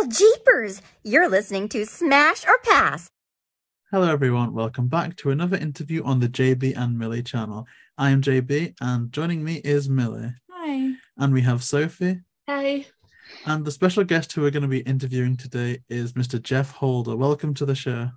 Jeepers! You're listening to Smash or Pass. Hello everyone, welcome back to another interview on the JayBee and Milly channel. I am JayBee and joining me is Milly. Hi. And we have Sophie. Hi. And the special guest who we're going to be interviewing today is Mr. Jeff Holder. Welcome to the show.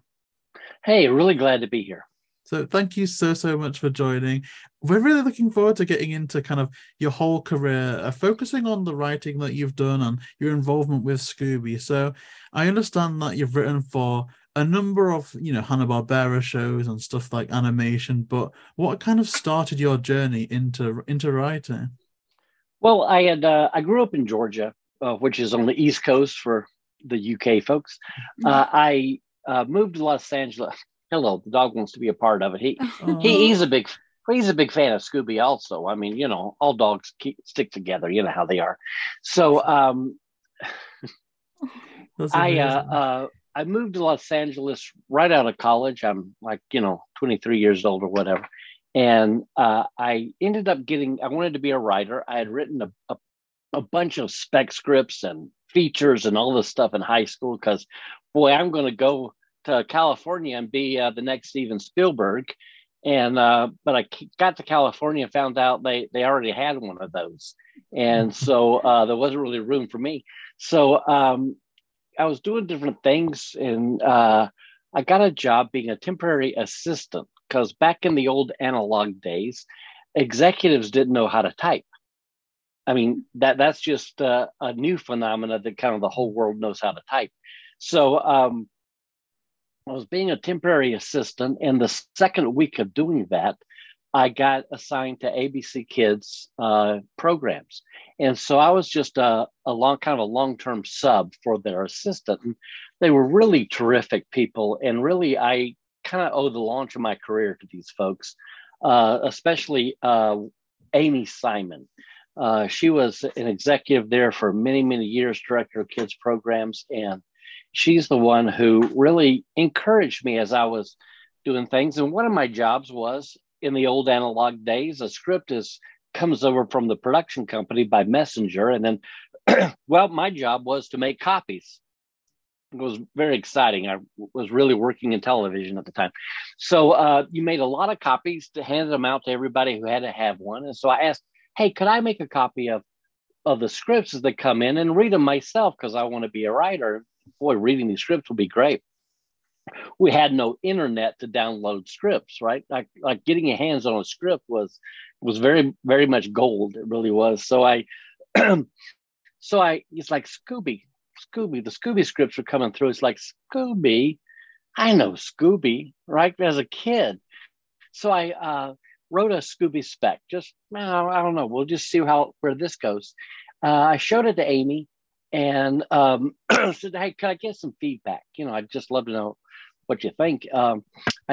Hey, really glad to be here. So thank you so much for joining. We're really looking forward to getting into kind of your whole career, focusing on the writing that you've done and your involvement with Scooby. So I understand that you've written for a number of, Hanna-Barbera shows and stuff like animation, but what kind of started your journey into writing? Well, I grew up in Georgia, which is on the East Coast for the UK folks. I moved to Los Angeles. Hello, the dog wants to be a part of it. He's a big fan of Scooby also. I mean, all dogs stick together. You know how they are. So I moved to Los Angeles right out of college. I'm 23 years old or whatever. And I ended up I wanted to be a writer. I had written a bunch of spec scripts and features and all this stuff in high school because, boy, I'm going to go to California and be the next Steven Spielberg. And but I got to California and found out they already had one of those. And so there wasn't really room for me. So I was doing different things, and I got a job being a temporary assistant because back in the old analog days, executives didn't know how to type. I mean, that's just a new phenomena that kind of the whole world knows how to type. So I was being a temporary assistant, and the second week of doing that, I got assigned to ABC Kids programs. And so I was just a long-term sub for their assistant. And they were really terrific people. And really, I kind of owe the launch of my career to these folks, especially Amy Simon. She was an executive there for many, many years, director of kids programs. And she's the one who really encouraged me as I was doing things. And one of my jobs was, in the old analog days, a script comes over from the production company by messenger. And then, well, my job was to make copies. It was very exciting. I was really working in television at the time. So you made a lot of copies to hand them out to everybody who had to have one. And so I asked, hey, could I make a copy of the scripts as they come in and read them myself? Because I want to be a writer. Boy, reading these scripts would be great. We had no internet to download scripts, right? Like getting your hands on a script was very, very much gold. It really was. So it's like Scooby, the Scooby scripts were coming through. It's like, Scooby, I know Scooby, right? As a kid. So I wrote a Scooby spec. Just, I don't know. We'll just see where this goes. I showed it to Amy and said, hey, can I get some feedback? I'd just love to know what you think. I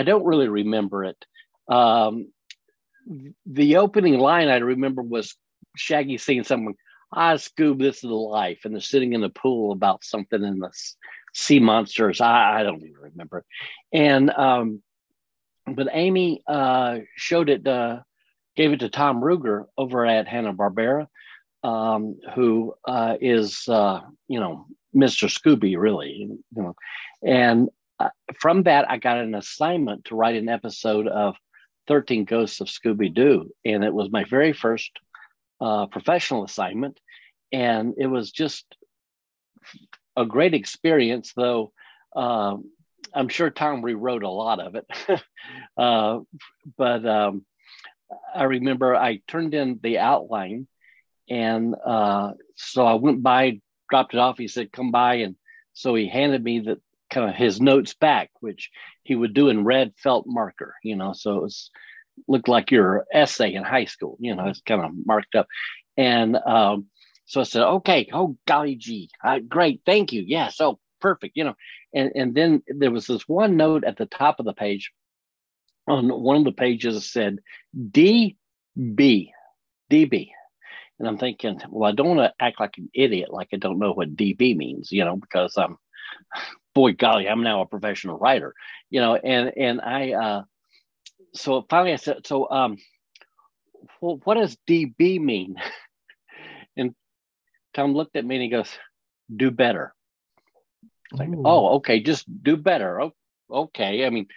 don't really remember it. The opening line I remember was Shaggy saying something, Scoob, this is the life. And they're sitting in the pool about something in the sea monsters. I don't even remember. And, but Amy gave it to Tom Ruger over at Hanna-Barbera, who is, Mr. Scooby, really, and from that, I got an assignment to write an episode of 13 Ghosts of Scooby Doo. And it was my very first professional assignment. And it was just a great experience, though I'm sure Tom rewrote a lot of it. But I remember I turned in the outline. And so I went by, dropped it off. He said, come by. And so he handed me kind of his notes back, which he would do in red felt marker, so it looked like your essay in high school, it's kind of marked up. And so I said, okay, oh, golly gee, great, thank you. Yeah, so perfect, and then there was this one note at the top of the page. On one of the pages it said DB. And I'm thinking, well, I don't want to act like an idiot, like I don't know what DB means, because boy, golly, I'm now a professional writer, and I, so finally I said, so, well, what does DB mean? And Tom looked at me and he goes, do better. It's like, Ooh. oh, okay, just do better. Okay. I mean,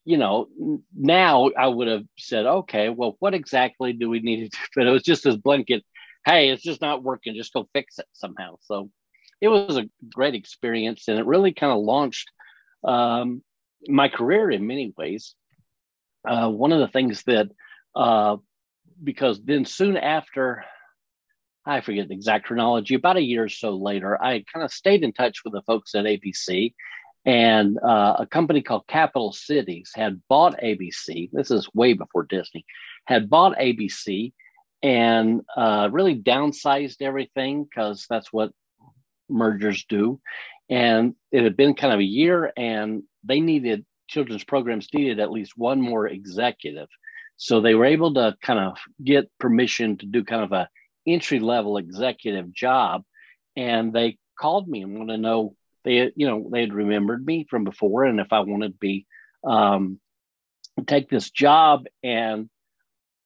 now I would have said, okay, well, what exactly do we need to do? But it was just this blanket, hey, it's just not working. Just go fix it somehow. So it was a great experience. And it really kind of launched my career in many ways. One of the things that, because then soon after, I forget the exact chronology, about a year or so later, I kind of stayed in touch with the folks at ABC. And a company called Capital Cities had bought ABC. This is way before Disney, had bought ABC and really downsized everything because that's what mergers do. And it had been kind of a year, and they needed, children's programs needed at least one more executive. So they were able to kind of get permission to do kind of a entry level executive job. And they called me and want to know, they had remembered me from before, and if I wanted to be take this job. And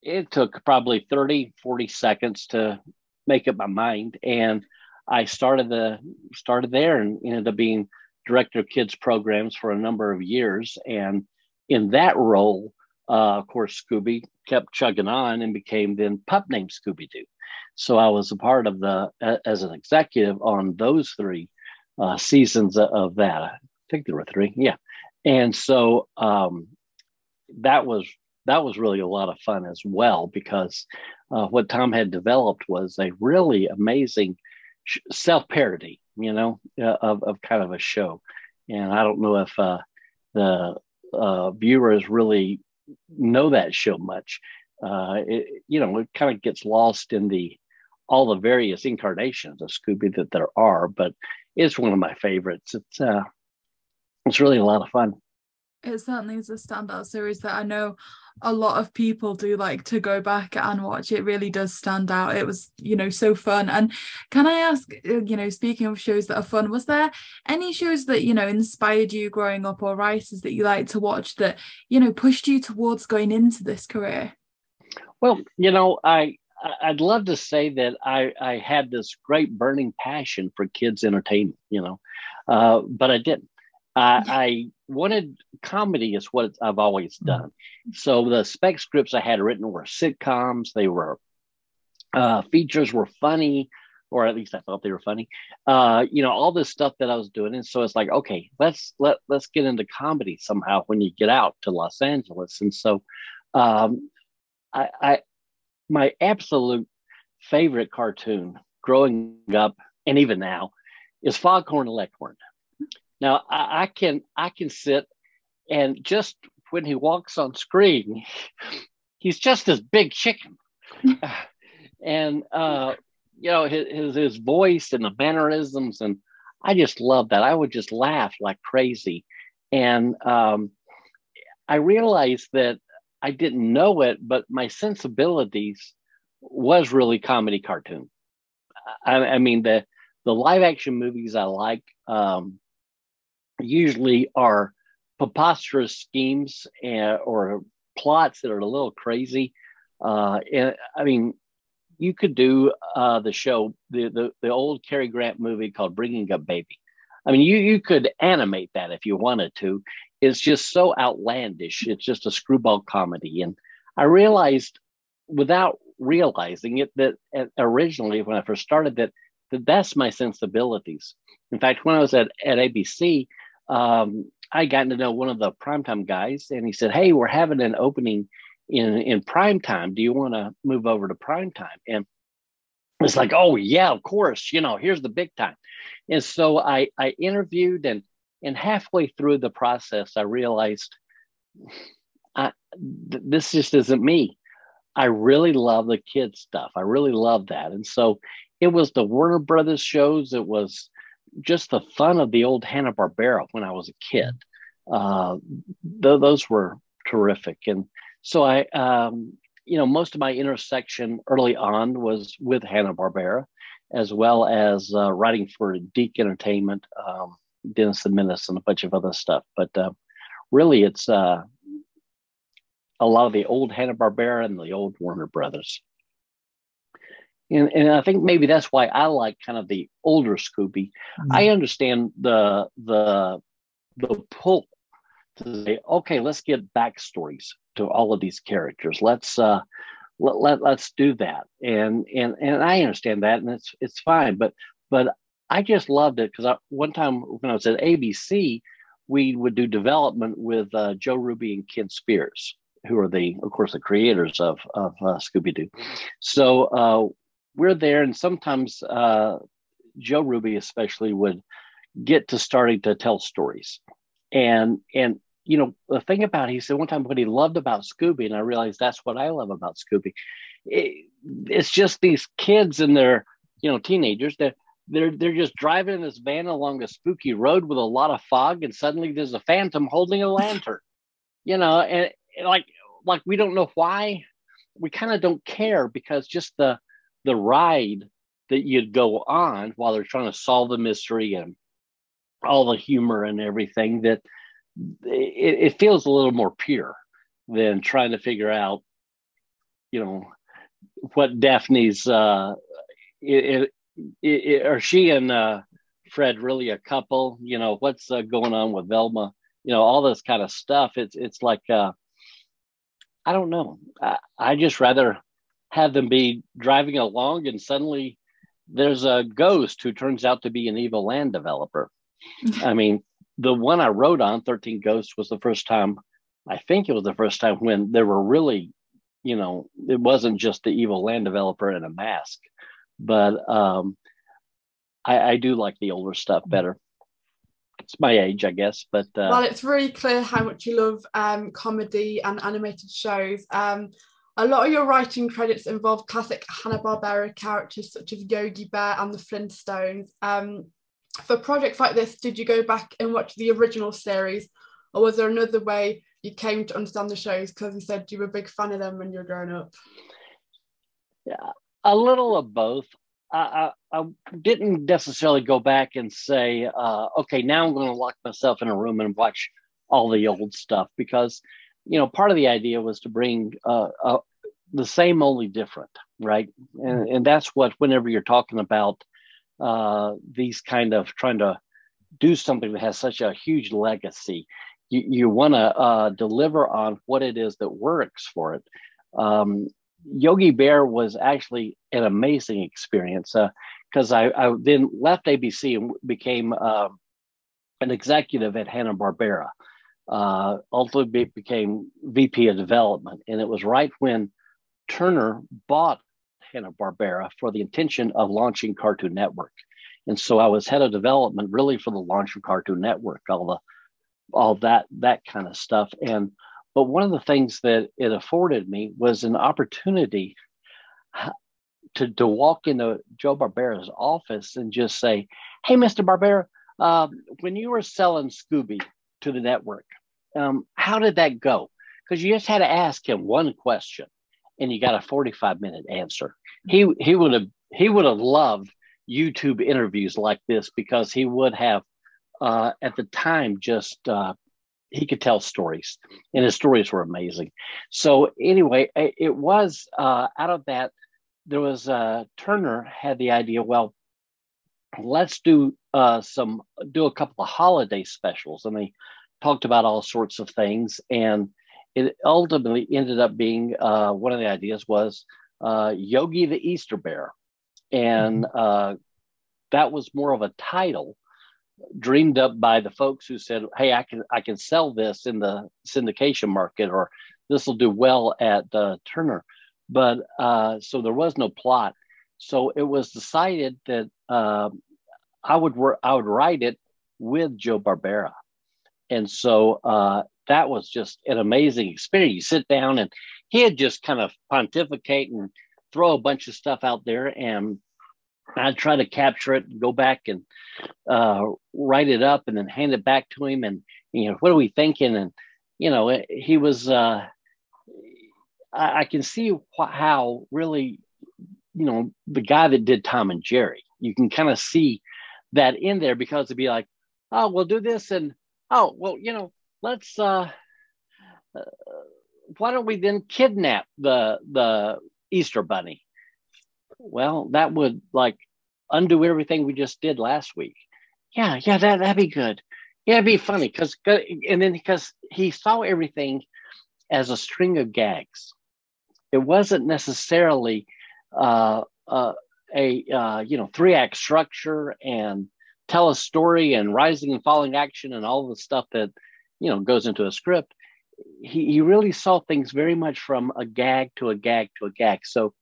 it took probably 30-40 seconds to make up my mind. And I started there and ended up being director of kids programs for a number of years. And in that role, of course, Scooby kept chugging on and became then Pup Named Scooby Doo. So I was a part of as an executive on those 3 seasons of that. I think there were 3. Yeah. And so that was really a lot of fun as well, because what Tom had developed was a really amazing self-parody, of kind of a show. And I don't know if the viewers really know that show much. It kind of gets lost in all the various incarnations of Scooby that there are, but it's one of my favorites. It's really a lot of fun. It certainly is a standout series that I know a lot of people do like to go back and watch. It really does stand out. It was, so fun. And can I ask, speaking of shows that are fun, was there any shows that, inspired you growing up, or writers that you like to watch that, pushed you towards going into this career? Well, I'd love to say that I had this great burning passion for kids entertainment, but I didn't. I wanted comedy is what I've always done. So the spec scripts I had written were sitcoms. They were features were funny, or at least I thought they were funny. All this stuff that I was doing. And so it's like, okay, let's get into comedy somehow when you get out to Los Angeles. And so my absolute favorite cartoon growing up, and even now, is Foghorn Leghorn. Now I can sit, and just when he walks on screen, he's just this big chicken, and his voice and the mannerisms, and I just love that. I would just laugh like crazy, and I realized that I didn't know it, but my sensibilities was really comedy cartoon. I mean, the live action movies I like usually are preposterous schemes or plots that are a little crazy. And I mean, you could do the show, the old Cary Grant movie called Bringing Up Baby. I mean, you could animate that if you wanted to. It's just so outlandish. It's just a screwball comedy. And I realized, without realizing it, that originally when I first started, that that's my sensibilities. In fact, when I was at ABC, I got to know one of the primetime guys, and he said, "Hey, we're having an opening in primetime. Do you want to move over to primetime?" And it's like, "Oh yeah, of course. Here's the big time." And so I interviewed, and halfway through the process, I realized this just isn't me. I really love the kids stuff. I really love that. And so it was the Warner Brothers shows. It was just the fun of the old Hanna-Barbera when I was a kid. Those were terrific. And so I, most of my intersection early on was with Hanna-Barbera, as well as writing for Deke Entertainment, Dennis the Menace, and a bunch of other stuff. But really, it's a lot of the old Hanna-Barbera and the old Warner Brothers. And I think maybe that's why I like kind of the older Scooby. I understand the pull to say, okay, let's get backstories to all of these characters. Let's do that. And I understand that, and it's fine. But I just loved it because one time when I was at ABC, we would do development with Joe Ruby and Ken Spears, who are of course, the creators of Scooby Doo. So we're there, and sometimes Joe Ruby especially would get to starting to tell stories, and the thing about it, he said one time what he loved about Scooby, and I realized that's what I love about Scooby. It's just these kids and their teenagers that they're just driving in this van along a spooky road with a lot of fog, and suddenly there's a phantom holding a lantern, and like we don't know why. We kind of don't care, because just the ride that you'd go on while they're trying to solve the mystery and all the humor and everything, that it feels a little more pure than trying to figure out, what Daphne's are she and Fred really a couple? What's going on with Velma? All this kind of stuff. It's like I don't know. I just rather have them be driving along and suddenly there's a ghost who turns out to be an evil land developer. I mean, the one I wrote on, 13 Ghosts, was the first time, I think it was the first time when there were really, it wasn't just the evil land developer in a mask. But I do like the older stuff better. It's my age, I guess. But well, it's really clear how much you love comedy and animated shows. A lot of your writing credits involve classic Hanna-Barbera characters such as Yogi Bear and the Flintstones. For projects like this, did you go back and watch the original series, or was there another way you came to understand the shows, because you said you were a big fan of them when you were growing up? Yeah, a little of both. I didn't necessarily go back and say, okay, now I'm going to lock myself in a room and watch all the old stuff, because, part of the idea was to bring the same, only different, right? And that's what, whenever you're talking about these kind of trying to do something that has such a huge legacy, you want to deliver on what it is that works for it. Yogi Bear was actually an amazing experience, because I then left ABC and became an executive at Hanna-Barbera. Ultimately became VP of development. And it was right when Turner bought Hanna-Barbera for the intention of launching Cartoon Network. And so I was head of development really for the launch of Cartoon Network, all that kind of stuff. But one of the things that it afforded me was an opportunity to walk into Joe Barbera's office and just say, hey, Mr. Barbera, when you were selling Scooby to the network, how did that go? Because you just had to ask him one question and you got a 45-minute answer. He would have loved YouTube interviews like this, because he would have at the time just he could tell stories, and his stories were amazing. So anyway, it was out of that, there was Turner had the idea, well, let's do a couple of holiday specials, and they talked about all sorts of things, and it ultimately ended up being one of the ideas was Yogi the Easter Bear, and that was more of a title dreamed up by the folks who said, hey, I can sell this in the syndication market, or this will do well at Turner. But so there was no plot. So it was decided that I would write it with Joe Barbera. And so that was just an amazing experience. You sit down, and he had just kind of pontificate and throw a bunch of stuff out there, and I'd try to capture it and go back and write it up and then hand it back to him. And, what are we thinking? And, he was, I can see how really, the guy that did Tom and Jerry, you can kind of see that in there, because it'd be like, oh, we'll do this. And, oh, well, let's, why don't we then kidnap the Easter Bunny? well, that would like undo everything we just did last week. Yeah, that'd be good. Yeah, it'd be funny because he saw everything as a string of gags. It wasn't necessarily a 3-act structure and tell a story and rising and falling action and all the stuff that goes into a script. He really saw things very much from a gag to a gag to a gag. So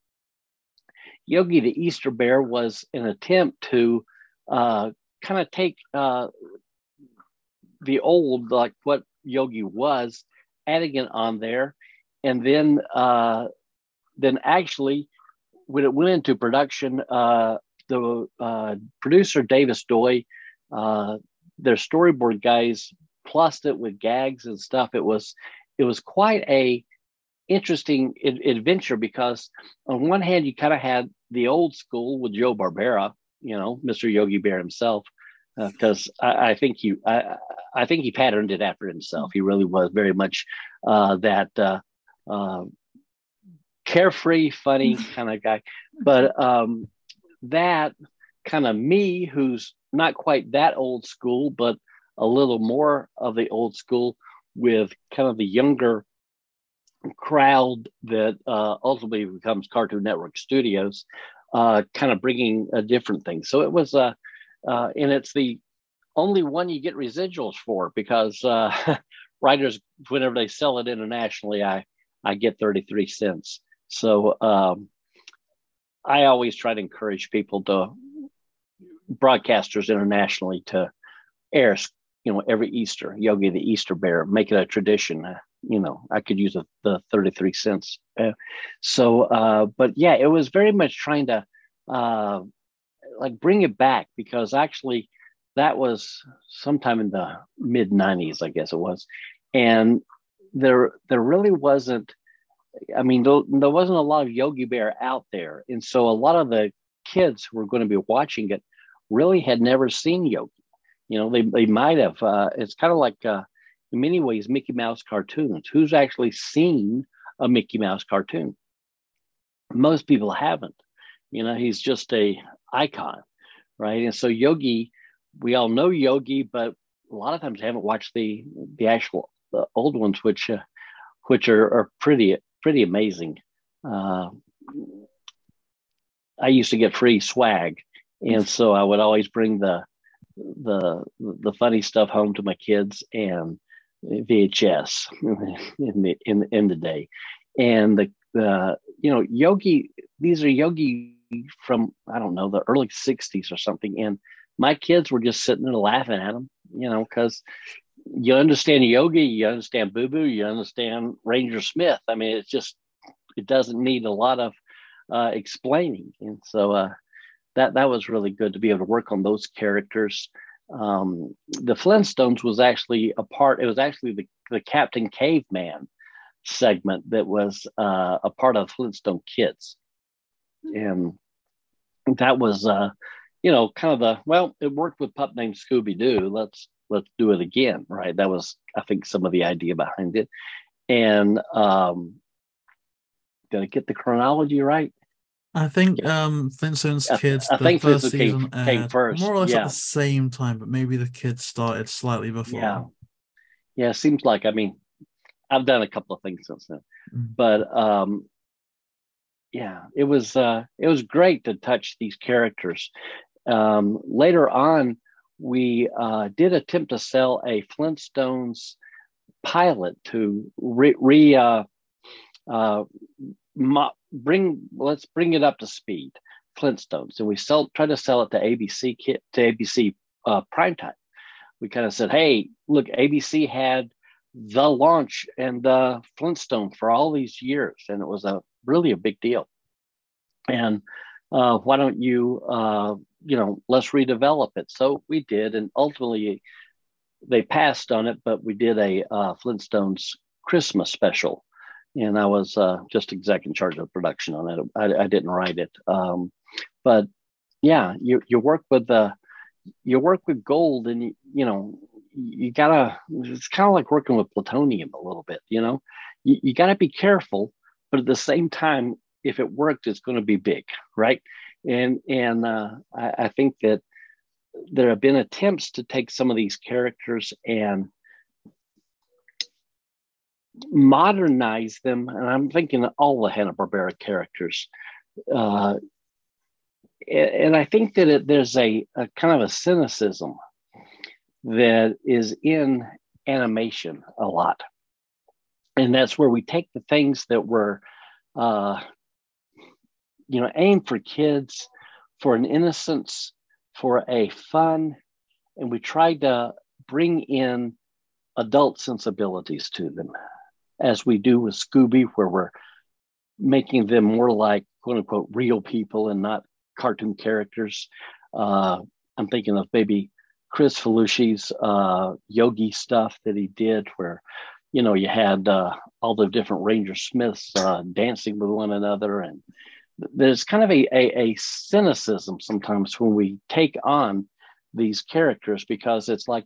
Yogi the Easter Bear was an attempt to kind of take the old, like what Yogi was, adding it on there, and then actually when it went into production, the producer Davis Doy, their storyboard guys, plussed it with gags and stuff. It was quite a interesting adventure, because on one hand you kind of had the old school with Joe Barbera, Mr. Yogi Bear himself, because I think he patterned it after himself. He really was very much that carefree, funny kind of guy. But that kind of me, who's not quite that old school, but a little more of the old school, with kind of the younger crowd that ultimately becomes Cartoon Network Studios, kind of bringing a different thing. So it was and it's the only one you get residuals for, because writers, whenever they sell it internationally, I get 33 cents. So I always try to encourage people broadcasters internationally, to air, every Easter, Yogi the Easter Bear, make it a tradition. I could use the 33 cents. But yeah, it was very much trying to bring it back, because actually that was sometime in the mid 90s, I guess it was. And there really wasn't, there wasn't a lot of Yogi Bear out there. And so a lot of the kids who were going to be watching it really had never seen Yogi. They might have, it's kind of like, in many ways, Mickey Mouse cartoons. Who's actually seen a Mickey Mouse cartoon? Most people haven't. He's just a icon, right? And so Yogi, we all know Yogi, but a lot of times haven't watched the old ones, which are pretty amazing. I used to get free swag, and so I would always bring the funny stuff home to my kids, and VHS in the day. And Yogi, these are Yogi from, I don't know, the early 60s or something. And my kids were just sitting there laughing at them, because you understand Yogi, you understand Boo Boo, you understand Ranger Smith. It doesn't need a lot of explaining. And so that was really good to be able to work on those characters. The Flintstones was actually it was actually the Captain Caveman segment that was a part of Flintstone Kids. And that was, kind of it worked with Pup Named Scooby Doo. Let's do it again, right? That was, I think, some of the idea behind it. And did I get the chronology right? I think Flintstones Kids, I the think first Flintstones season came first, more or less at the same time, but maybe the kids started slightly before. Yeah, it seems like, I've done a couple of things since then. But it was great to touch these characters. Later on, we did attempt to sell a Flintstones pilot to let's bring it up to speed, Flintstones, and we try to sell it to ABC primetime. We kind of said, hey, look, ABC had the launch and the Flintstone for all these years, and it was really a big deal. And why don't you let's redevelop it? So we did, and ultimately they passed on it, but we did a Flintstones Christmas special. And I was just exec in charge of production on it. I didn't write it, but yeah, you work with gold, and you gotta. It's kind of like working with plutonium a little bit. You gotta be careful, but at the same time, if it worked, it's going to be big, right? And I think that there have been attempts to take some of these characters and modernize them, and I'm thinking of all the Hanna-Barbera characters. And I think that there's a kind of a cynicism that is in animation a lot. And that's where we take the things that were, aimed for kids, for an innocence, for a fun, and we try to bring in adult sensibilities to them, as we do with Scooby, where we're making them more like quote unquote real people and not cartoon characters. I'm thinking of maybe Chris Felucci's Yogi stuff that he did, where you had all the different Ranger Smiths dancing with one another, and there's kind of a cynicism sometimes when we take on these characters, because it's like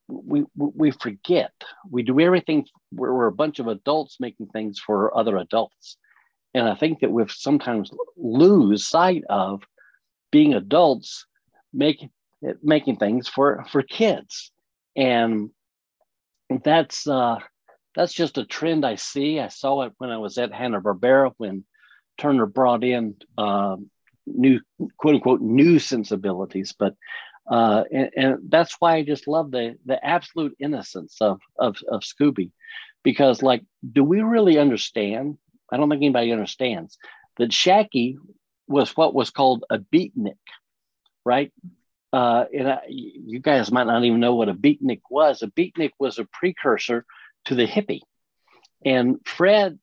we forget. We do everything. We're a bunch of adults making things for other adults, and I think that we sometimes lose sight of being adults making things for kids, and that's just a trend I see. I saw it when I was at Hanna-Barbera, when Turner brought in new quote unquote new sensibilities, but and that's why I just love the absolute innocence of Scooby, because like, do we really understand? I don't think anybody understands that Shaggy was what was called a beatnik, right? You guys might not even know what a beatnik was. A beatnik was a precursor to the hippie. And Joe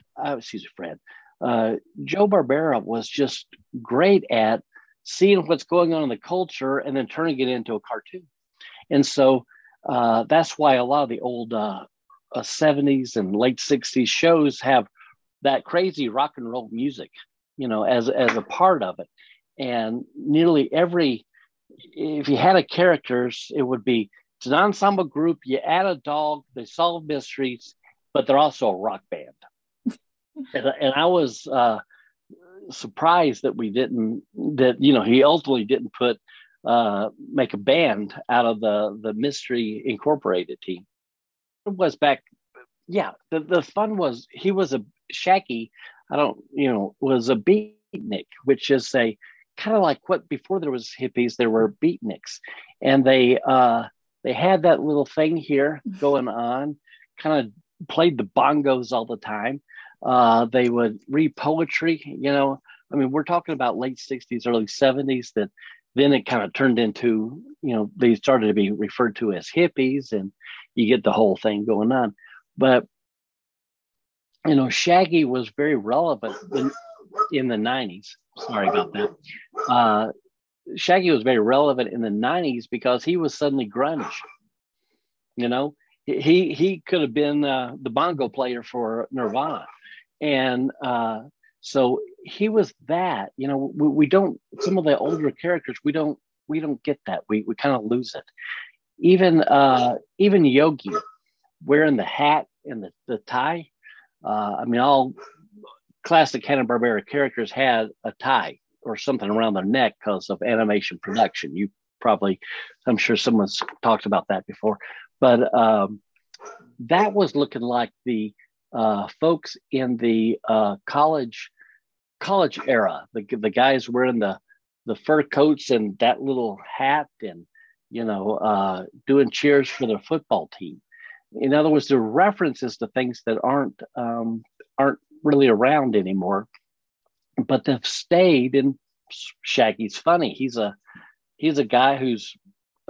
Barbera was just great at seeing what's going on in the culture and then turning it into a cartoon. And so that's why a lot of the old 70s and late 60s shows have that crazy rock and roll music, as a part of it. And nearly if you had a characters, it would be, it's an ensemble group, you add a dog, they solve mysteries, but they're also a rock band. and I was surprised that he ultimately didn't make a band out of the Mystery Incorporated team. It was back, the fun was, he was a Shaggy, was a beatnik, which is a kind of like what, before there was hippies, there were beatniks, and they had that little thing here going on, kind of played the bongos all the time. They would read poetry, we're talking about late 60s, early 70s, that then it kind of turned into, they started to be referred to as hippies, and you get the whole thing going on. But, Shaggy was very relevant in the 90s. Sorry about that. Shaggy was very relevant in the 90s because he was suddenly grunge. He could have been the bongo player for Nirvana. And so he was that. We don't, some of the older characters, we don't get that. We kind of lose it. Even Yogi wearing the hat and the tie. All classic Hanna-Barbera characters had a tie or something around their neck because of animation production. I'm sure someone's talked about that before, but that was looking like the folks in the college era, the guys wearing the fur coats and that little hat, and doing cheers for their football team. In other words, the references to things that aren't really around anymore, but they've stayed. And Shaggy's funny. He's a guy who's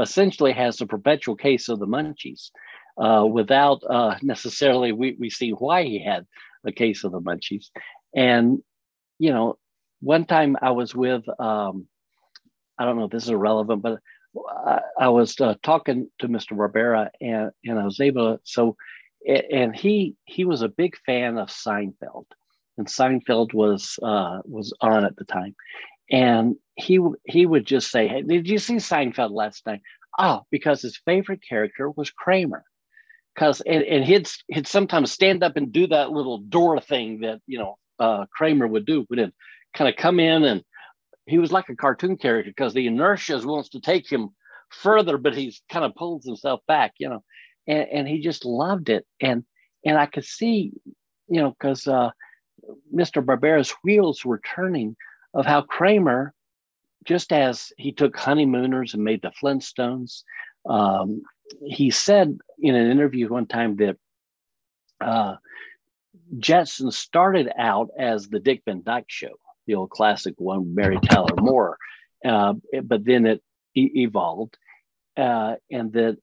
essentially has a perpetual case of the munchies, without necessarily we see why he had a case of the munchies. And one time I was with I don't know if this is irrelevant, but I was talking to Mr. Barbera, and I was able to, and he was a big fan of Seinfeld, and Seinfeld was on at the time, and he would just say, "Hey, did you see Seinfeld last night?" Oh, because his favorite character was Kramer, and he'd sometimes stand up and do that little door thing that Kramer would do, would it kind of come in, and he was like a cartoon character because the inertia wants to take him further, but he's kind of pulls himself back, and he just loved it. And I could see, because Mr. Barbera's wheels were turning of how Kramer, just as he took Honeymooners and made the Flintstones, he said in an interview one time that Jetson started out as the Dick Van Dyke Show, the old classic one, Mary Tyler Moore, but then it evolved, and that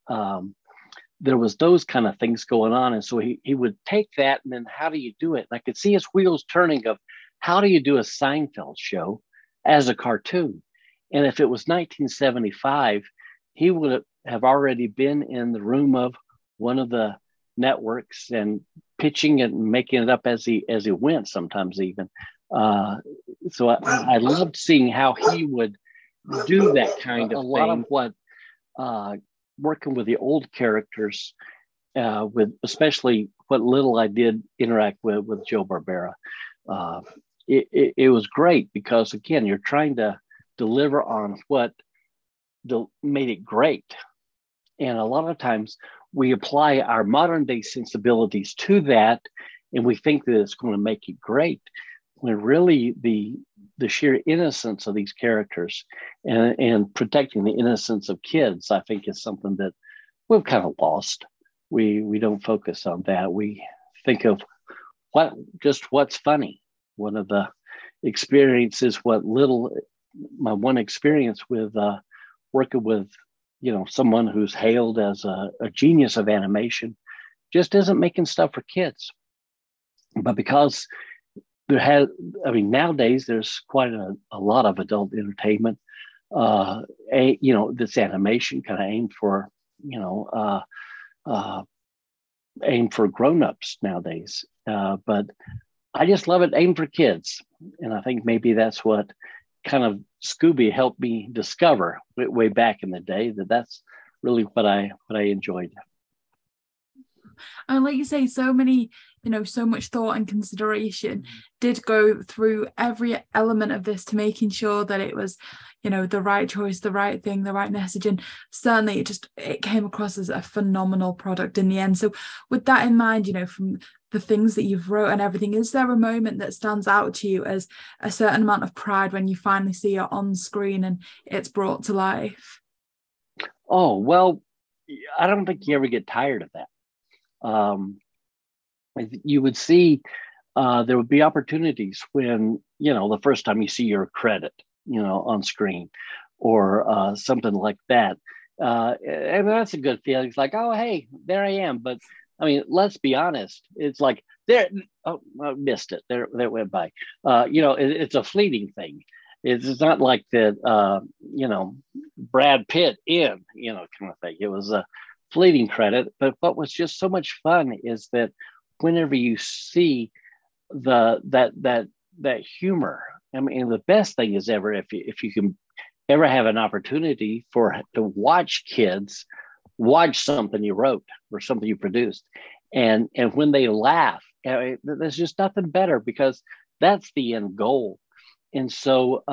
there was those kind of things going on. And so he would take that, and then how do you do it? And I could see his wheels turning of how do you do a Seinfeld show as a cartoon? And if it was 1975, he would have already been in the room of one of the networks and pitching it and making it up as he went, sometimes even. So I loved seeing how he would do that kind of thing. A lot of what working with the old characters, with especially what little I did interact with Joe Barbera, it was great because, again, you're trying to deliver on what made it great. And a lot of times we apply our modern day sensibilities to that, and we think that it's going to make it great, when really the sheer innocence of these characters and protecting the innocence of kids, I think, is something that we've kind of lost. We don't focus on that. We think of what's funny. One of the experiences, my one experience with working with, someone who's hailed as a genius of animation, just isn't making stuff for kids. But because nowadays there's quite a lot of adult entertainment, this animation kind of aimed for grown-ups nowadays. But I just love it aimed for kids. And I think maybe that's what kind of Scooby helped me discover way back in the day, that's really what I enjoyed. And like you say, so many, so much thought and consideration did go through every element of this to making sure that it was, the right choice, the right thing, the right message. And certainly it came across as a phenomenal product in the end. So with that in mind, from the things that you've wrote and everything, is there a moment that stands out to you as a certain amount of pride when you finally see it on screen and it's brought to life? Oh, well, I don't think you ever get tired of that. You would see there would be opportunities when, the first time you see your credit, on screen or something like that. And that's a good feeling. It's like, oh, hey, there I am. But I mean, let's be honest. It's like there. Oh, I missed it. There it went by. It's a fleeting thing. It's not like that. Brad Pitt in, kind of thing. It was a fleeting credit. But what was just so much fun is that whenever you see that humor, I mean, the best thing is ever if you can ever have an opportunity to watch kids watch something you wrote or something you produced, and when they laugh, there's just nothing better, because that's the end goal. And so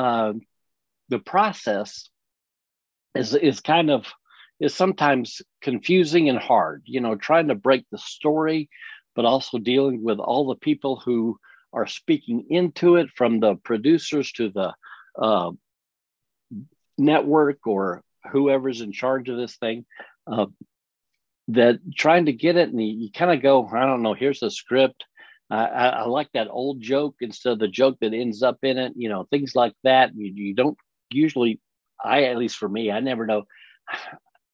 the process is sometimes confusing and hard, trying to break the story, but also dealing with all the people who are speaking into it, from the producers to the network or whoever's in charge of this thing, that trying to get it, and you kind of go, I don't know, here's the script. I like that old joke instead of the joke that ends up in it, things like that. You don't usually, at least for me, I never know,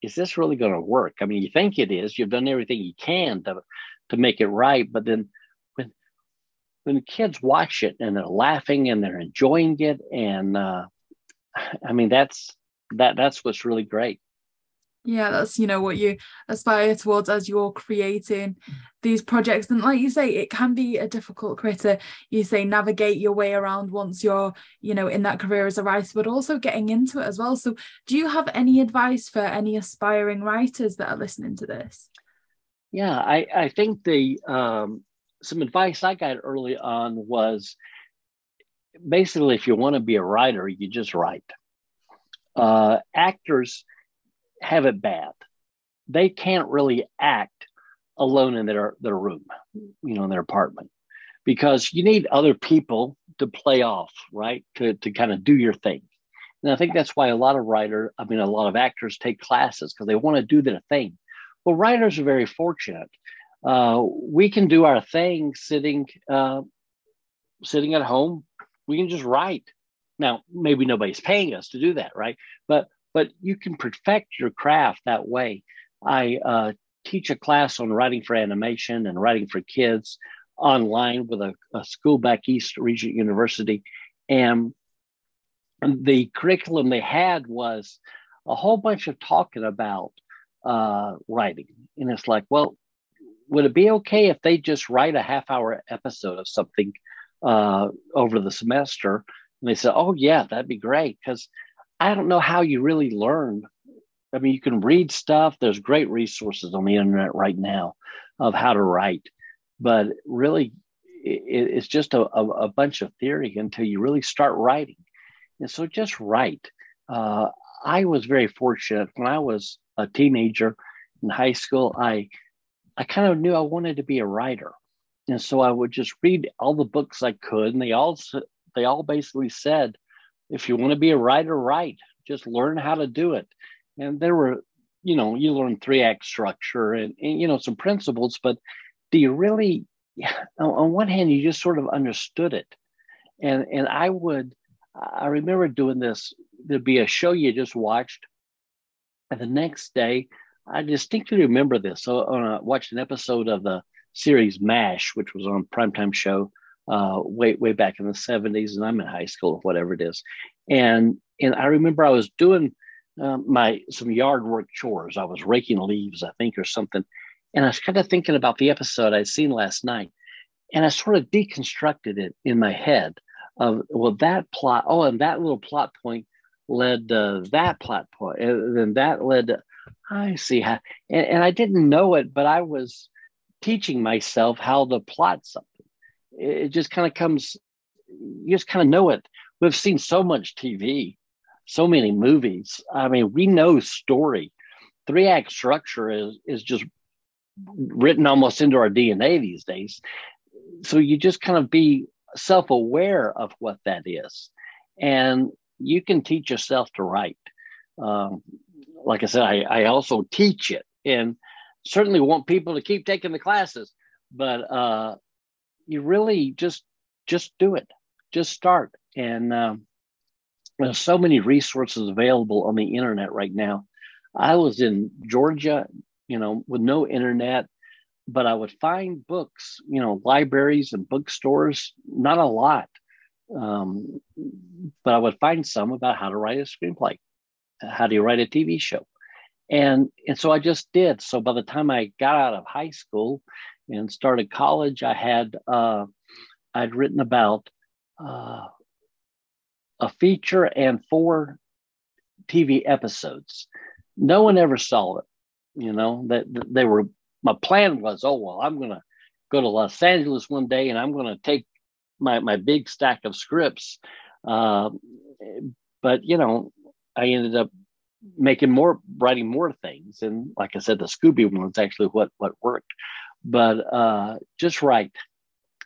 is this really going to work? I mean, you think it is, you've done everything you can to make it right. But then when the kids watch it and they're laughing and they're enjoying it, and I mean, that's what's really great. Yeah, that's what you aspire towards as you're creating these projects. And like you say, it can be a difficult critter, you say, navigate your way around once you're in that career as a writer, but also getting into it as well. So do you have any advice for any aspiring writers that are listening to this? Yeah, I think some advice I got early on was basically, if you want to be a writer, you just write. Actors have it bad. They can't really act alone in their room, in their apartment, because you need other people to play off, right? To kind of do your thing. And I think that's why a lot of actors take classes, because they want to do their thing. Well, writers are very fortunate. We can do our thing sitting at home. We can just write. Now, maybe nobody's paying us to do that, right? But you can perfect your craft that way. I teach a class on writing for animation and writing for kids online with a school back east, Regent University. And the curriculum they had was a whole bunch of talking about writing. And it's like, well, would it be okay if they just write a half-hour episode of something over the semester? And they said, oh, yeah, that'd be great. Because I don't know how you really learn. I mean, you can read stuff. There's great resources on the internet right now of how to write. But really, it's just a bunch of theory until you really start writing. And so just write. I was very fortunate. When I was a teenager in high school, I kind of knew I wanted to be a writer. And so I would just read all the books I could. And they all basically said, if you want to be a writer, write. Just learn how to do it. And there were, you learn 3-act structure and some principles, but do you really, on one hand, you just sort of understood it. And I remember doing this. There'd be a show you just watched, and the next day, I distinctly remember this. So I watched an episode of the series MASH, which was on a primetime show way back in the 70s, and I'm in high school, whatever it is. And I remember I was doing some yard work chores. I was raking leaves, I think, or something. And I was kind of thinking about the episode I'd seen last night. And I sort of deconstructed it in my head of, well, that plot, and that little plot point led to that plot point. And then that led to, I see how, and I didn't know it, but I was teaching myself how to plot something. It just kind of comes, you just kind of know it. We've seen so much TV, so many movies. I mean, we know story. 3-act structure is just written almost into our DNA these days. So you just kind of be self-aware of what that is. And you can teach yourself to write. Like I said, I also teach it, and certainly want people to keep taking the classes, but you really just do it. Just start. And there's so many resources available on the internet right now. I was in Georgia, with no internet, but I would find books, libraries and bookstores, not a lot. But I would find some about how to write a screenplay. How do you write a TV show? And so I just did. So by the time I got out of high school and started college, I'd written about a feature and 4 TV episodes. No one ever saw it. That they were. My plan was, I'm going to go to Los Angeles one day, and I'm going to take my big stack of scripts. But I ended up writing more things. And like I said, the Scooby one was actually what worked. But just write.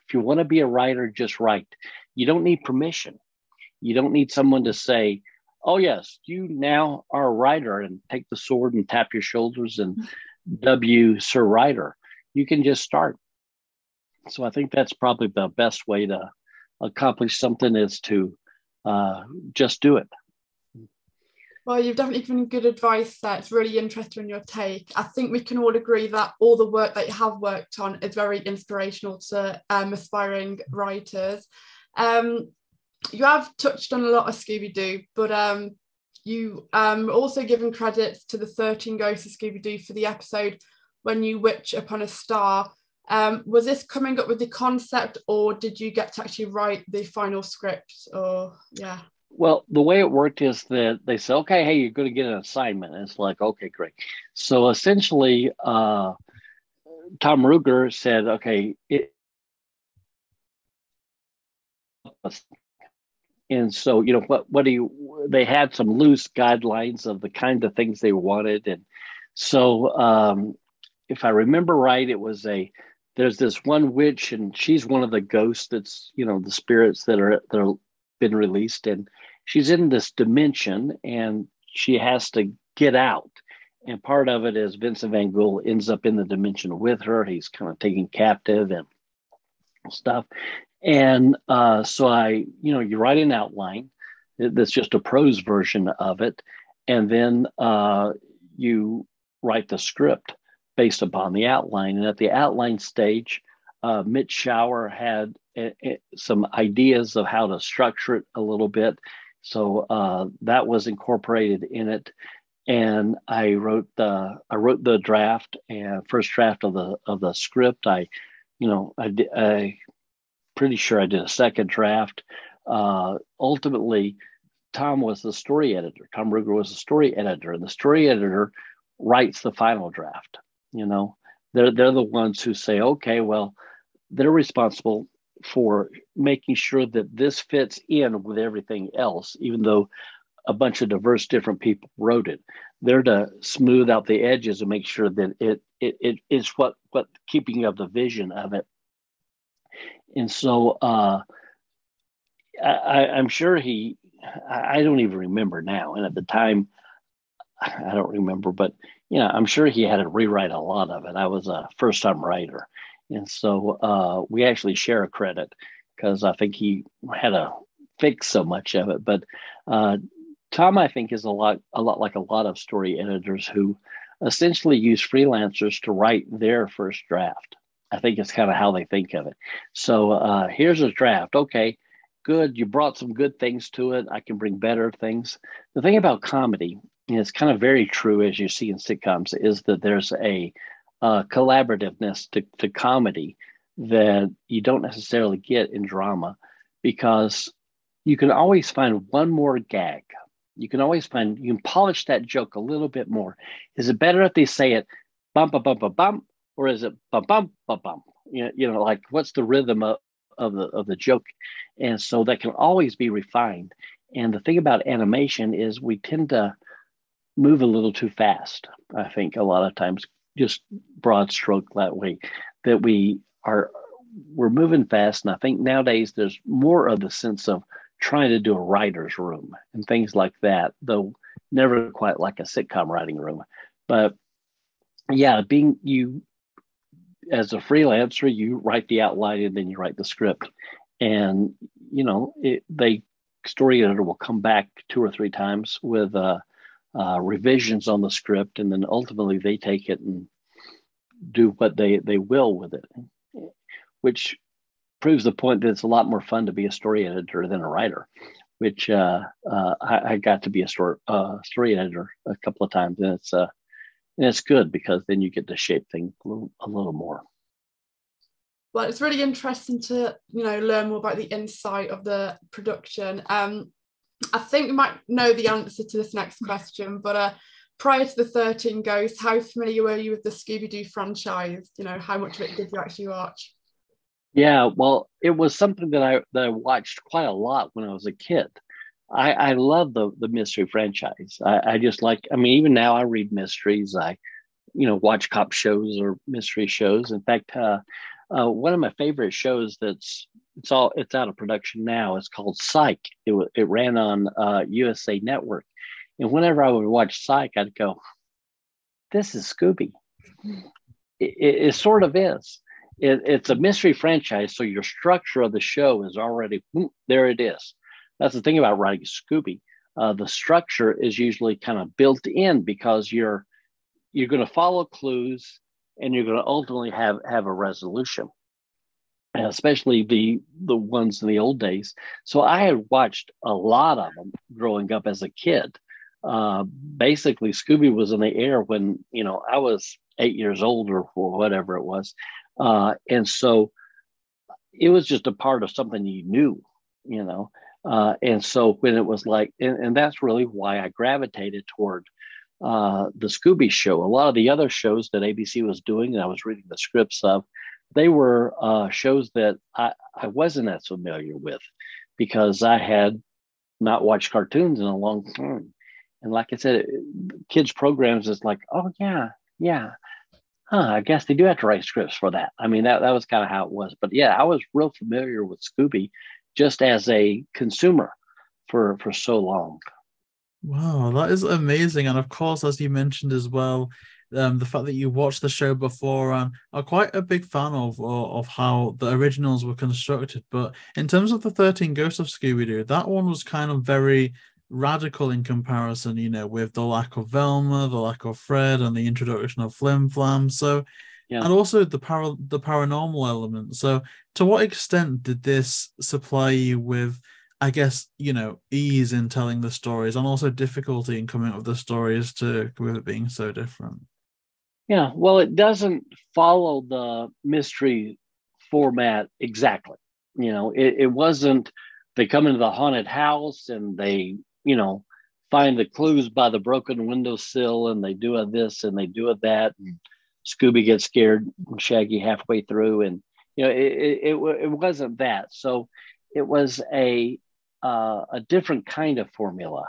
If you want to be a writer, just write. You don't need permission. You don't need someone to say, oh, yes, you now are a writer, and take the sword and tap your shoulders and W Sir Writer. You can just start. So I think that's probably the best way to accomplish something, is to just do it. Well, you've definitely given good advice there. It's really interesting your take. I think we can all agree that all the work that you have worked on is very inspirational to aspiring writers. You have touched on a lot of Scooby Doo, but you also given credit to the 13 Ghosts of Scooby Doo for the episode When You Witch Upon a Star. Was this coming up with the concept, or did you get to actually write the final script? Or yeah. Well, the way it worked is that they said, okay, hey, you're going to get an assignment. And it's like, okay, great. So essentially, Tom Ruegger said, okay, And so, what do you, they had some loose guidelines of the kind of things they wanted. And so, if I remember right, there's this one witch, and she's one of the ghosts that's, the spirits that are been released. And she's in this dimension and she has to get out. And part of it is Vincent Van Gogh ends up in the dimension with her. He's kind of taken captive and stuff. And so you write an outline that's just a prose version of it. And then you write the script based upon the outline. And at the outline stage, Mitch Schauer had some ideas of how to structure it a little bit. So that was incorporated in it. And I wrote the draft and first draft of the script. I pretty sure I did a second draft. Ultimately, Tom was the story editor. Tom Ruger was the story editor, and the story editor writes the final draft. They're the ones who say, okay, well, they're responsible for making sure that this fits in with everything else, even though a bunch of diverse different people wrote it. They're to smooth out the edges and make sure that it is what keeping up the vision of it. And so I'm sure I don't even remember now. And at the time, I don't remember, but I'm sure he had to rewrite a lot of it. I was a first-time writer. And so we actually share a credit because I think he had to fix so much of it. But Tom, I think, is a lot like a lot of story editors who essentially use freelancers to write their first draft. I think it's kind of how they think of it. So here's a draft. Okay, good. You brought some good things to it. I can bring better things. The thing about comedy, and it's kind of very true as you see in sitcoms, is that there's a collaborativeness to comedy that you don't necessarily get in drama, because you can always find one more gag. You can polish that joke a little bit more. Is it better if they say it bump, bump, bump, bump, bump, or is it bump, bump, bump, bump? Like what's the rhythm of the joke? And so that can always be refined. And the thing about animation is we tend to move a little too fast. I think a lot of times, just broad stroke that way, that we're moving fast. And I think nowadays there's more of the sense of trying to do a writer's room and things like that, though never quite like a sitcom writing room. But yeah, being you as a freelancer, you write the outline and then you write the script. And, the story editor will come back 2 or 3 times with revisions on the script. And then ultimately they take it and do what they will with it, which proves the point that it's a lot more fun to be a story editor than a writer, which I got to be a story editor a couple of times. And it's good because then you get to shape things a little more. Well, it's really interesting to, learn more about the insight of the production. I think you might know the answer to this next question, but prior to the 13 Ghosts, how familiar were you with the Scooby Doo franchise? How much of it did you actually watch? Yeah, well, it was something that I watched quite a lot when I was a kid. I love the mystery franchise. I just even now I read mysteries. I, watch cop shows or mystery shows. In fact, one of my favorite shows it's out of production now. It's called Psych. It ran on USA Network, and whenever I would watch Psych, I'd go, "This is Scooby." It sort of is. It's a mystery franchise, so your structure of the show is already there. It is. That's the thing about writing Scooby. The structure is usually kind of built in because you're going to follow clues and you're going to ultimately have a resolution, and especially the ones in the old days. So I had watched a lot of them growing up as a kid. Basically, Scooby was in the air when I was 8 years old or whatever it was. And so it was just a part of something you knew, and so when it was like, and that's really why I gravitated toward the Scooby show. A lot of the other shows that ABC was doing, and I was reading the scripts of, they were shows that I wasn't as familiar with. because I had not watched cartoons in a long time. And like I said, kids programs is like, oh yeah. I guess they do have to write scripts for that. I mean, that was kind of how it was. But yeah, I was real familiar with Scooby just as a consumer for so long. Wow, that is amazing. And of course, as you mentioned as well, the fact that you watched the show before and are quite a big fan of how the originals were constructed. But in terms of the 13 Ghosts of Scooby Doo, that one was kind of very radical in comparison, with the lack of Velma, the lack of Fred, and the introduction of Flim Flam. So, Yeah. and also the paranormal element. So, to what extent did this supply you with, I guess, ease in telling the stories and also difficulty in coming up with the stories with it being so different? Yeah, well, it doesn't follow the mystery format exactly. It wasn't they come into the haunted house and they, find the clues by the broken windowsill and they do a this and they do a that. And Scooby gets scared and Shaggy halfway through. And, it wasn't that. So it was a different kind of formula.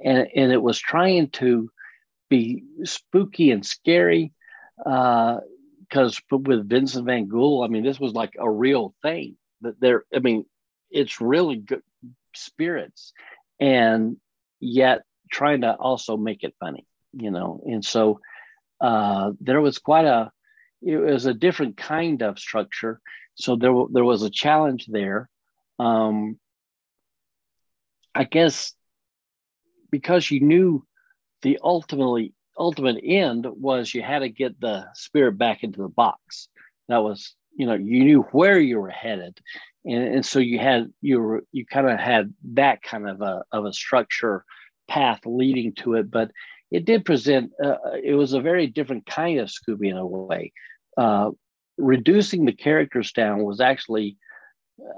And it was trying to be spooky and scary because with Vincent Van Gogh, I mean, this was like a real thing that it's really good spirits and yet trying to also make it funny, and so there was it was a different kind of structure. So there was a challenge there. I guess because you knew the ultimate end was you had to get the spirit back into the box. That was, you knew where you were headed. And so you kind of had that kind of a structure path leading to it, but it did present, it was a very different kind of Scooby in a way. Reducing the characters down was actually,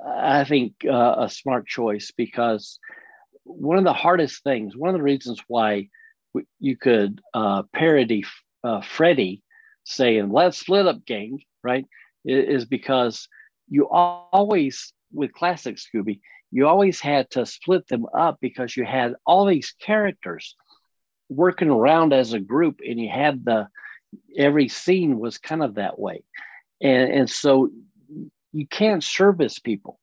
I think, a smart choice, because one of the reasons why you could parody Freddy saying, let's split up, gang, right, is because you always, with classic Scooby, you always had to split them up because you had all these characters working around as a group, and you had every scene was kind of that way. And so you can't service people,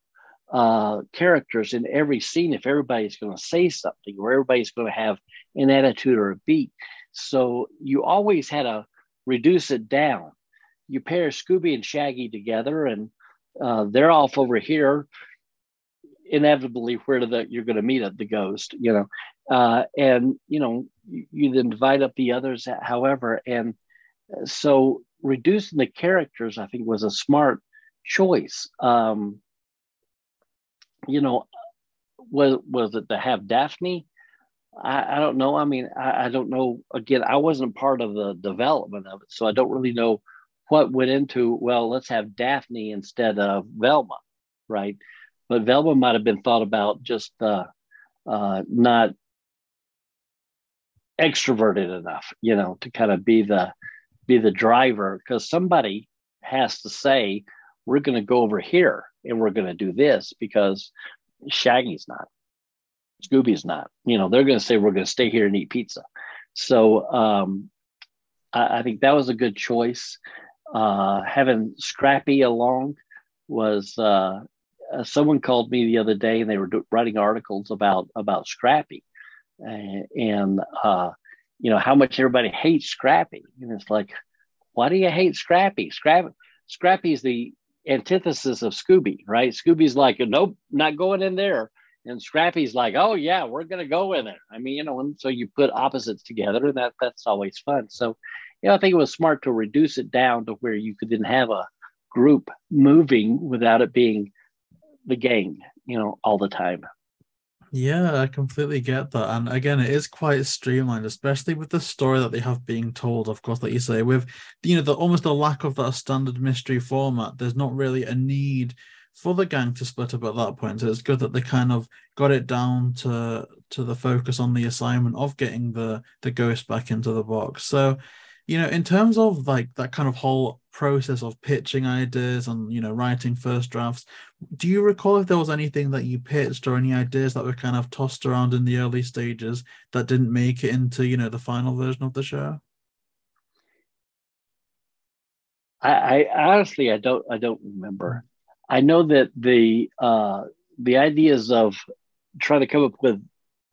characters in every scene if everybody's going to say something or everybody's going to have an attitude or a beat. So you always had to reduce it down. You pair Scooby and Shaggy together, and they're off over here, inevitably where you're going to meet the ghost, and you then divide up the others, however. And so reducing the characters, I think, was a smart choice. Was it to have Daphne? I don't know. I mean, I don't know. Again, I wasn't part of the development of it, so I don't really know what went into, well, let's have Daphne instead of Velma, right? But Velma might have been thought about just not extroverted enough, to kind of be the driver, because somebody has to say, we're going to go over here and we're going to do this, because Shaggy's not, Scooby's not, they're going to say, we're going to stay here and eat pizza. So I think that was a good choice. Having Scrappy along was, someone called me the other day and they were writing articles about Scrappy and how much everybody hates Scrappy. And it's like, why do you hate Scrappy? Scrappy's the antithesis of Scooby, right? Scooby's like, nope, not going in there. And Scrappy's like, oh yeah, we're going to go in there. I mean, and so you put opposites together, and that's always fun. So, I think it was smart to reduce it down to where you could then have a group moving without it being the gang, all the time. Yeah, I completely get that. And again, it is quite streamlined, especially with the story that they have being told, of course, like you say, with almost the lack of that standard mystery format. There's not really a need for the gang to split up at that point. So it's good that they kind of got it down to the focus on the assignment of getting the ghost back into the box. So In terms of like that kind of whole process of pitching ideas and, writing first drafts, do you recall if there was anything that you pitched or any ideas that were kind of tossed around in the early stages that didn't make it into, the final version of the show? I honestly, I don't remember. I know that the ideas of trying to come up with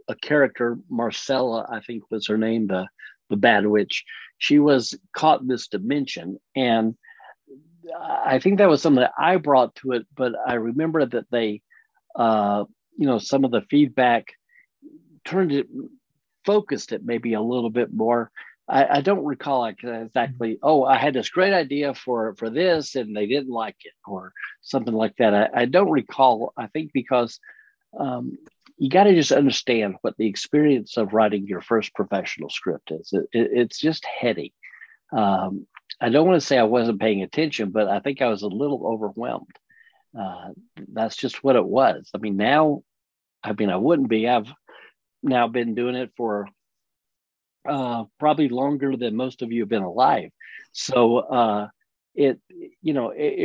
a character, Marcella, I think was her name, the bad witch. She was caught in this dimension, and I think that was something that I brought to it. But I remember that they, some of the feedback focused it maybe a little bit more. I don't recall exactly. Oh, I had this great idea for this, and they didn't like it, or something like that. I don't recall. I think because you got to just understand what the experience of writing your first professional script is. It's just heady. I don't want to say I wasn't paying attention, but I think I was a little overwhelmed. That's just what it was. I wouldn't be. I've now been doing it for probably longer than most of you have been alive. So it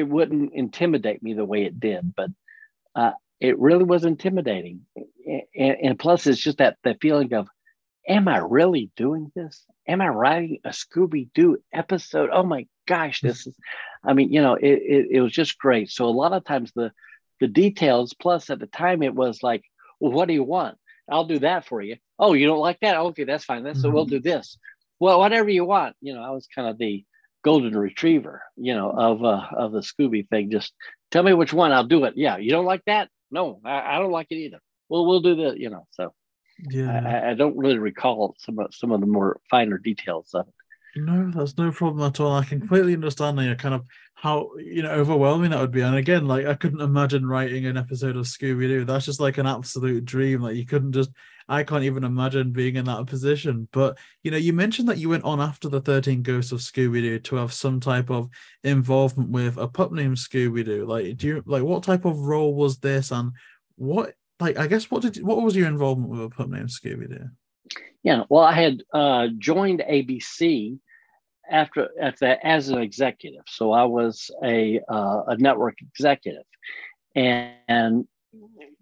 wouldn't intimidate me the way it did, but it really was intimidating. And plus, it's just that feeling of, am I really doing this? Am I writing a Scooby Doo episode? Oh my gosh, this is, it was just great. So a lot of times the details, plus at the time it was like, well, what do you want? I'll do that for you. Oh, you don't like that? Okay, that's fine. So we'll do this. Well, whatever you want. I was kind of the golden retriever, of the Scooby thing. Just tell me which one, I'll do it. Yeah, you don't like that? No, I don't like it either. Well, we'll do the, so yeah. I don't really recall some of the more finer details of it. No, that's no problem at all. I completely understand kind of how overwhelming that would be. And again, like I couldn't imagine writing an episode of Scooby Doo. That's just like an absolute dream. Like I can't even imagine being in that position. But you mentioned that you went on after the 13 Ghosts of Scooby Doo to have some type of involvement with a pup named Scooby Doo. Like, what type of role was this, and what was your involvement with a pup named Scooby Doo? Yeah, well, I had joined ABC after as an executive, so I was a network executive, and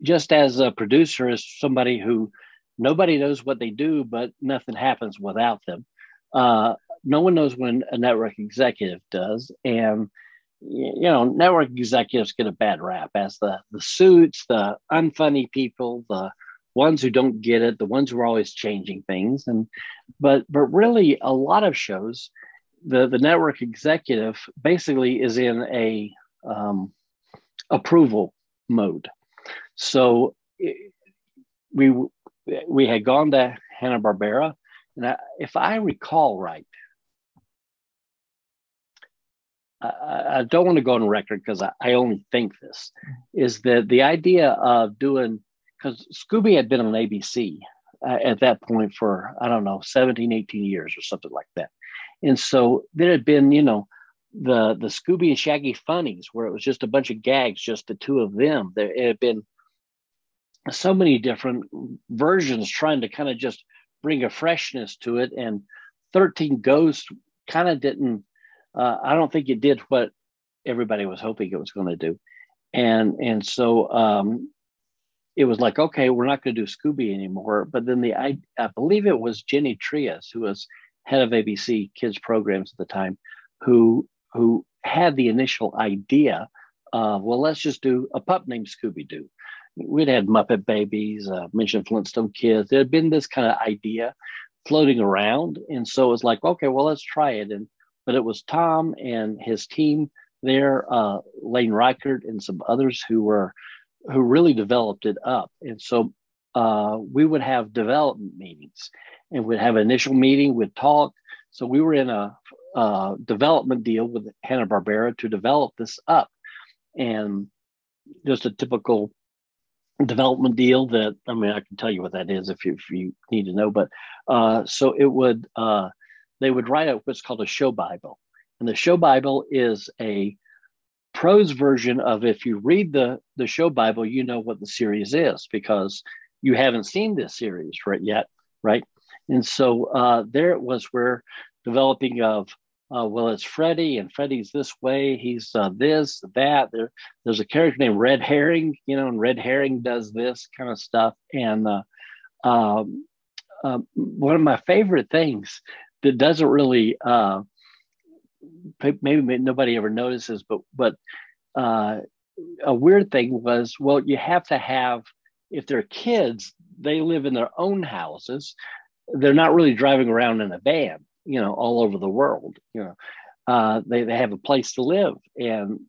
just as a producer, as somebody who nobody knows what they do, but nothing happens without them. No one knows when a network executive does, and network executives get a bad rap as the suits, the unfunny people, the ones who don't get it, the ones who are always changing things. But really a lot of shows, the network executive basically is in a approval mode. So we had gone to Hanna-Barbera, and if I recall right, I don't want to go on record because I only think this, is that the idea of doing, because Scooby had been on ABC at that point for, I don't know, 17, 18 years or something like that. And so there had been, the Scooby and Shaggy Funnies, where it was just a bunch of gags, just the two of them. There had been so many different versions trying to kind of just bring a freshness to it. And 13 Ghosts kind of didn't, I don't think it did what everybody was hoping it was going to do. And so it was like, okay, we're not going to do Scooby anymore. But then I believe it was Jenny Trias, who was head of ABC Kids programs at the time, who had the initial idea of, well, let's just do a pup named Scooby Doo. We'd had Muppet Babies, mentioned Flintstone Kids. There had been this kind of idea floating around. And so it was like, okay, well, let's try it. But it was Tom and his team there, Lane Reichert and some others who really developed it up. And so we would have development meetings, and we'd have an initial meeting, we'd talk. So we were in a development deal with Hanna-Barbera to develop this up. And just a typical development deal that, I can tell you what that is if you need to know. But so it would, they would write out what's called a show Bible. And the show Bible is a prose version of, if you read the show Bible, you know what the series is because you haven't seen this series yet, right? And so there it was where developing of, well, it's Freddy, and Freddy's this way. He's this, that. There's a character named Red Herring, and Red Herring does this kind of stuff. And one of my favorite things that doesn't really, maybe nobody ever notices, but a weird thing was, well, you have to have, if they're kids, they live in their own houses. They're not really driving around in a van, all over the world. They have a place to live, and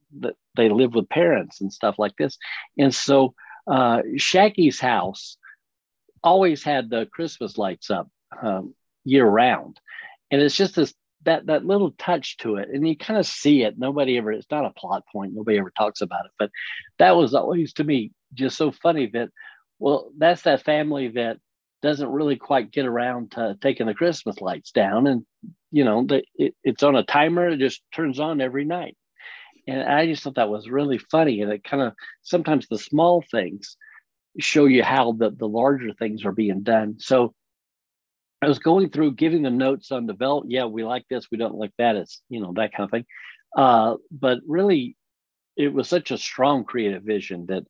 they live with parents and stuff like this. And so Shaggy's house always had the Christmas lights up year round. And it's just that little touch to it. And you kind of see it. It's not a plot point. Nobody ever talks about it. But that was always, to me, just so funny that, well, that's that family that doesn't really quite get around to taking the Christmas lights down. And, it's on a timer. It just turns on every night. And I just thought that was really funny. And it kind of, sometimes the small things show you how the larger things are being done. So I was going through giving them notes on develop. Yeah, we like this. We don't like that. It's, that kind of thing. But really, it was such a strong creative vision that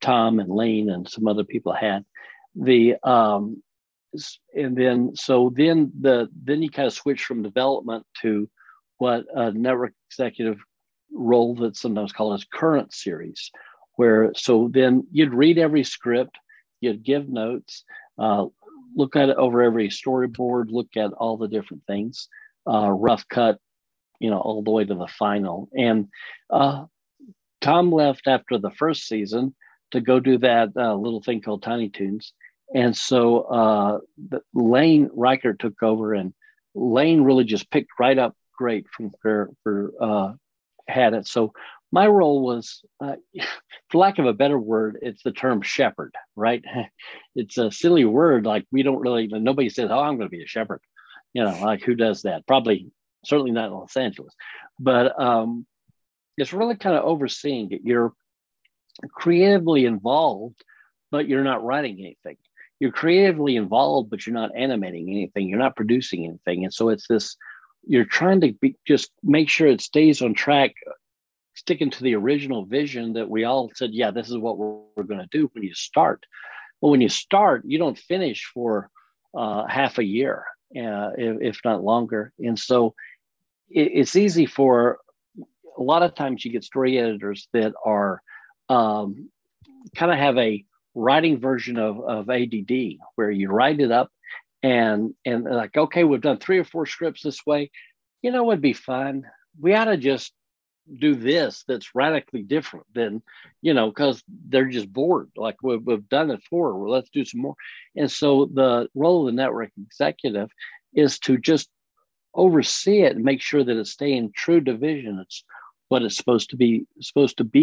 Tom and Lane and some other people had. Then you kind of switch from development to what a network executive role that's sometimes called as current series, so then you'd read every script, you'd give notes, look at it over every storyboard, look at all the different things, rough cut, all the way to the final. And Tom left after the first season to go do that little thing called Tiny Toons. And so Lane Riker took over, and Lane really just picked right up great from where had it. So my role was, for lack of a better word, it's the term shepherd, right? It's a silly word. Like, nobody says, oh, I'm going to be a shepherd. Like, who does that? Certainly not in Los Angeles. But it's really kind of overseeing it. You're creatively involved, but you're not writing anything. You're creatively involved, but you're not animating anything. You're not producing anything. And so it's this, you're trying to just make sure it stays on track, sticking to the original vision that we all said, yeah, this is what we're going to do when you start. Well, when you start, you don't finish for half a year, if not longer. And so it's easy for, a lot of times you get story editors that are kind of have a writing version of ADD, where you write it up and like, okay, we've done 3 or 4 scripts this way. What'd be fun? We ought to just do this that's radically different than, because they're just bored. Like, we've done it before, well, let's do some more. And so the role of the network executive is to just oversee it and make sure that it's staying true to vision. It's what it's supposed to be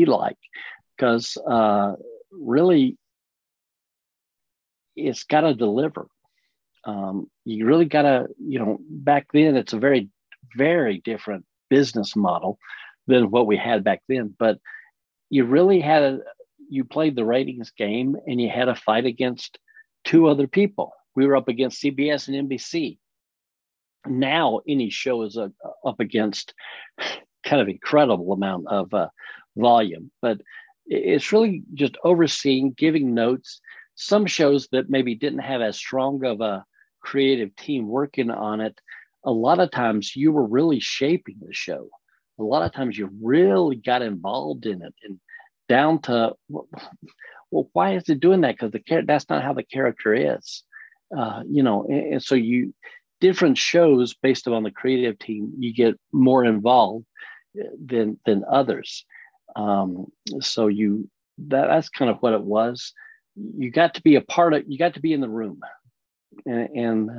like, because really it's got to deliver. You really got to, back then it's a very, very different business model than what we had back then. But you really you played the ratings game, and you had to fight against 2 other people. We were up against CBS and NBC. Now any show is up against kind of incredible amount of volume, but it's really just overseeing, giving notes. Some shows that maybe didn't have as strong of a creative team working on it, a lot of times you were really shaping the show. A lot of times you really got involved in it, and down to, well, why is it doing that? Because that's not how the character is, and so different shows based on the creative team, you get more involved than others. So that's kind of what it was. You got to be you got to be in the room. And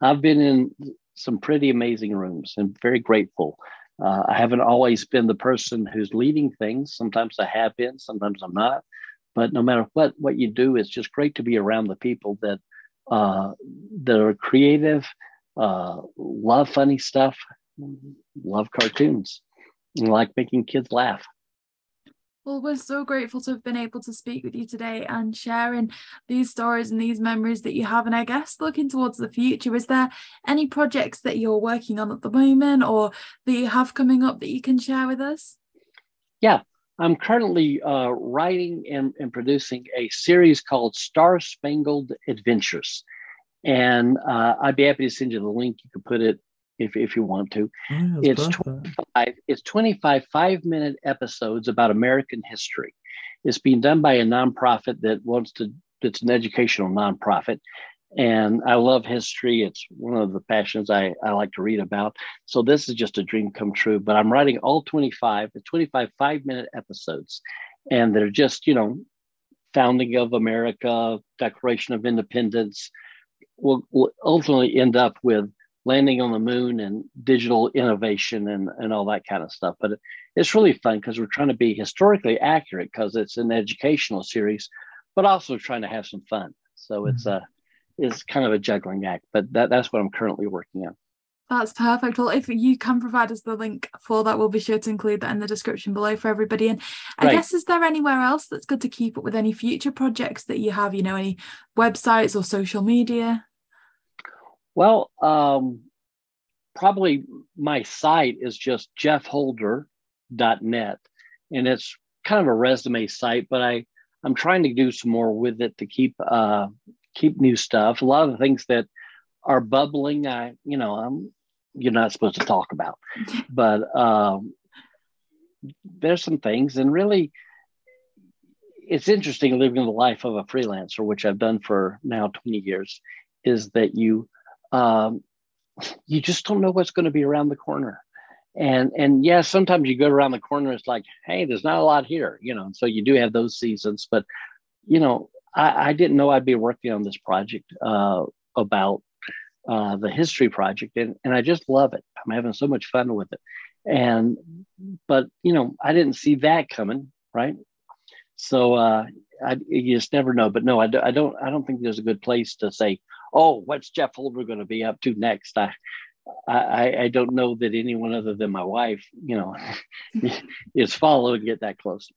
I've been in some pretty amazing rooms and very grateful. I haven't always been the person who's leading things. Sometimes I have been, sometimes I'm not. But no matter what you do, it's just great to be around the people that are creative, love funny stuff, love cartoons, and like making kids laugh. Well, we're so grateful to have been able to speak with you today and sharing these stories and these memories that you have. And I guess looking towards the future, is there any projects that you're working on at the moment or that you have coming up that you can share with us? Yeah, I'm currently writing and producing a series called Star Spangled Adventures. And I'd be happy to send you the link. You can put it if you want to. Oh, It's perfect. 25 5-minute episodes about American history. It's being done by a nonprofit it's an educational nonprofit. And I love history. It's one of the passions I like to read about. So this is just a dream come true. But I'm writing all 25 5-minute episodes. And they're just, founding of America, Declaration of Independence. Will ultimately end up with landing on the moon and digital innovation and all that kind of stuff. But it's really fun because we're trying to be historically accurate because it's an educational series, but also trying to have some fun. So it's kind of a juggling act, but that's what I'm currently working on. That's perfect. Well, if you can provide us the link for that, we'll be sure to include that in the description below for everybody. And I guess, is there anywhere else that's good to keep up with any future projects that you have, any websites or social media? Well, probably my site is just jeffholder.net, and it's kind of a resume site, but I'm trying to do some more with it to keep new stuff. A lot of the things that are bubbling, you're not supposed to talk about, but there's some things, and really, it's interesting living the life of a freelancer, which I've done for now 20 years, is that you just don't know what's going to be around the corner. And yeah, sometimes you go around the corner, it's like, hey, there's not a lot here, and so you do have those seasons. But, I didn't know I'd be working on this project about the history project. And I just love it. I'm having so much fun with it. But I didn't see that coming, right? So you just never know. But no, I don't think there's a good place to say, oh, what's Jeff Holder going to be up to next? I don't know that anyone other than my wife, is following it that close.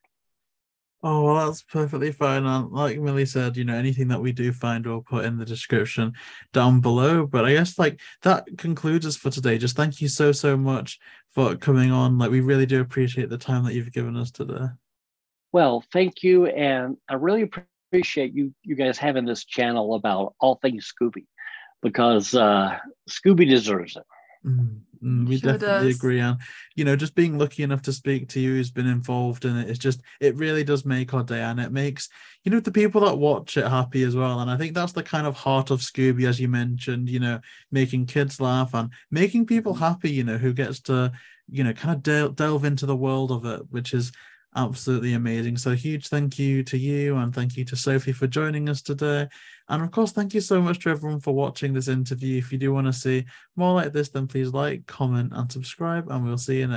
Oh, well, that's perfectly fine. And like Milly said, anything that we do find, we'll put in the description down below. But I guess that concludes us for today. Just thank you so, so much for coming on. We really do appreciate the time that you've given us today. Well, thank you. And I really appreciate you guys having this channel about all things Scooby, because Scooby deserves it. We Sure definitely does. agree. And just being lucky enough to speak to you who's been involved in it, it really does make our day, and it makes the people that watch it happy as well. And I think that's the kind of heart of Scooby, as you mentioned, making kids laugh and making people happy, who gets to kind of delve into the world of it, which is absolutely amazing. So huge thank you to you, and thank you to Sophie for joining us today. And of course, thank you so much to everyone for watching this interview. If you do want to see more like this, then please like, comment, and subscribe, and we'll see you next